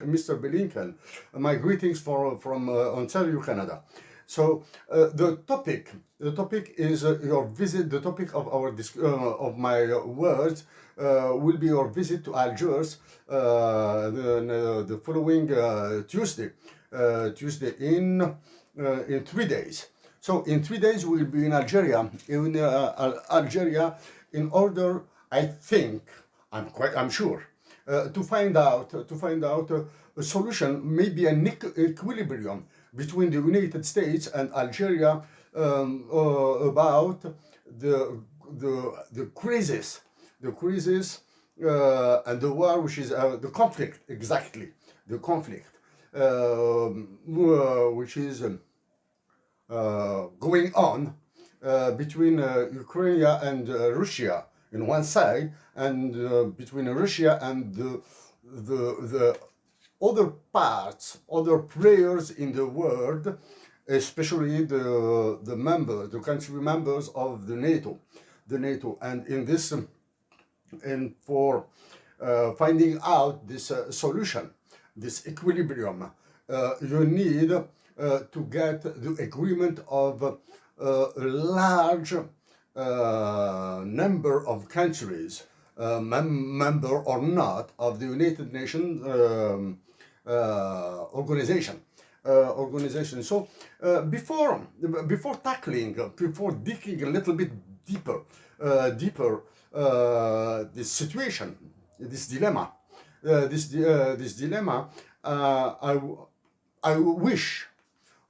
Mr. Blinken. My greetings from Ontario, Canada. So the topic is your visit. The topic of of my words will be your visit to Algiers the following Tuesday in 3 days. So in 3 days we'll be in Algeria. Algeria, in order, I think, I'm sure, to find out a solution, maybe an equilibrium between the United States and Algeria about the crisis and the war, which is the conflict, exactly, the conflict, which is going on between Ukraine and Russia in one side, and between Russia and the other parts, other players in the world, especially the country members of the NATO, and in this and for finding out this solution, this equilibrium, you need to get the agreement of a large number of countries, member or not, of the United Nations organization. So before tackling, before digging a little bit deeper this situation, this dilemma, I wish,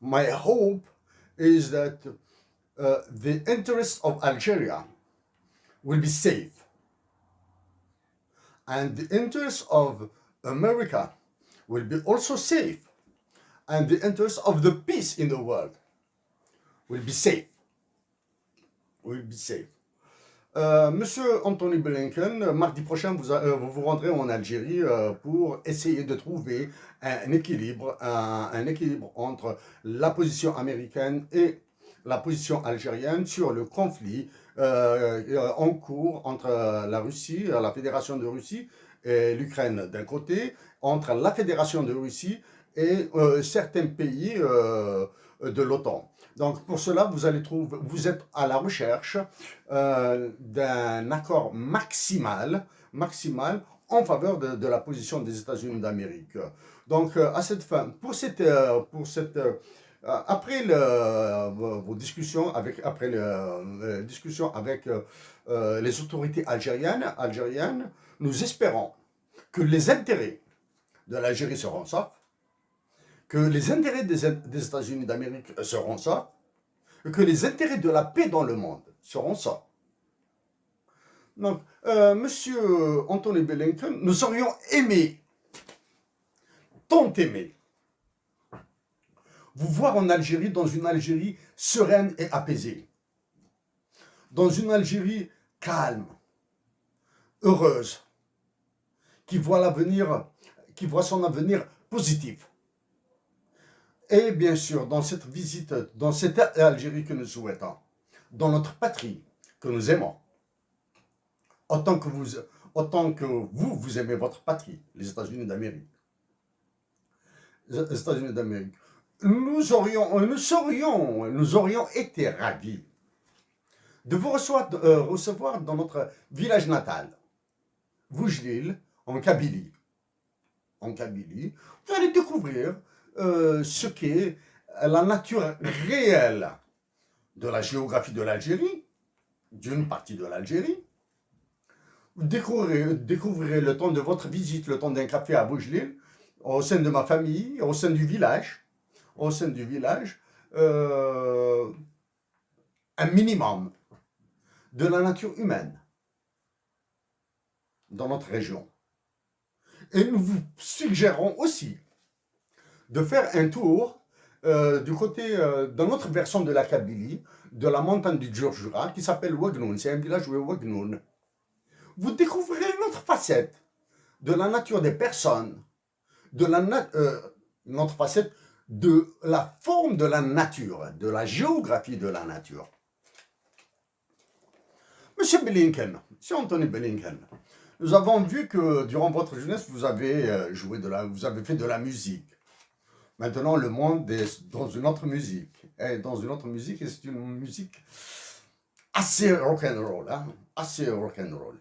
my hope is that the interests of Algeria will be safe, and the interests of America will be also safe, and the interests of the peace in the world will be safe. Monsieur Anthony Blinken, mardi prochain, vous vous rendrez en Algérie pour essayer de trouver un équilibre entre la position américaine et la position algérienne sur le conflit en cours entre la Russie, la Fédération de Russie et l'Ukraine d'un côté, entre la Fédération de Russie et certains pays de l'OTAN. Donc pour cela, vous êtes à la recherche d'un accord maximal en faveur de la position des États-Unis d'Amérique. Donc à cette fin, après vos discussions après les discussions avec les autorités algériennes, nous espérons que les intérêts de l'Algérie seront saufs, que les intérêts des États-Unis d'Amérique seront saufs, et que les intérêts de la paix dans le monde seront saufs. Donc, Monsieur Anthony Blinken, nous aurions aimé, tant aimé, vous voir en Algérie, dans une Algérie sereine et apaisée, dans une Algérie calme, heureuse, qui voit son avenir positif. Et bien sûr, dans cette visite, dans cette Algérie que nous souhaitons, dans notre patrie que nous aimons, autant que vous aimez votre patrie, les États-Unis d'Amérique. Nous aurions été ravis de vous recevoir dans notre village natal, Voujlil, en Kabylie. Vous allez découvrir ce qu'est la nature réelle de la géographie de l'Algérie, d'une partie de l'Algérie. Vous découvrirez le temps de votre visite, le temps d'un café à Boujlil, au sein de ma famille, au sein du village, un minimum de la nature humaine dans notre région. Et nous vous suggérons aussi de faire un tour du côté, dans notre version de la Kabylie, de la montagne du Djurdjura, qui s'appelle Ouagnoun. C'est un village de Ouagnoun. Vous découvrirez une autre facette de la nature des personnes, une autre facette de la forme de la nature, de la géographie de la nature. Monsieur Anthony Blinken, Nous avons vu que durant votre jeunesse, vous avez vous avez fait de la musique. Maintenant, le monde est dans une autre musique. Et dans une autre musique, et c'est une musique assez rock'n'roll, hein, assez rock'n'roll.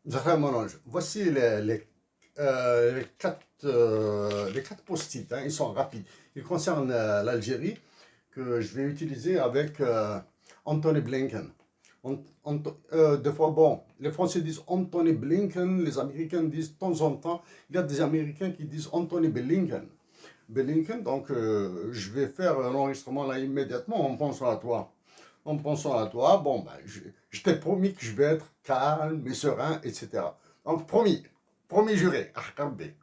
Zahra, mon ange, voici les quatre post-it, hein, ils sont rapides. Ils concernent l'Algérie que je vais utiliser avec Anthony Blinken. Des fois, bon, les Français disent Anthony Blinken, les Américains disent de temps en temps, il y a des Américains qui disent Anthony Blinken. Blinken, donc je vais faire un enregistrement là immédiatement en pensant à toi. En pensant à toi, bon, ben, je t'ai promis que je vais être calme et serein, etc. Donc, promis, promis juré, Ahkam Bey.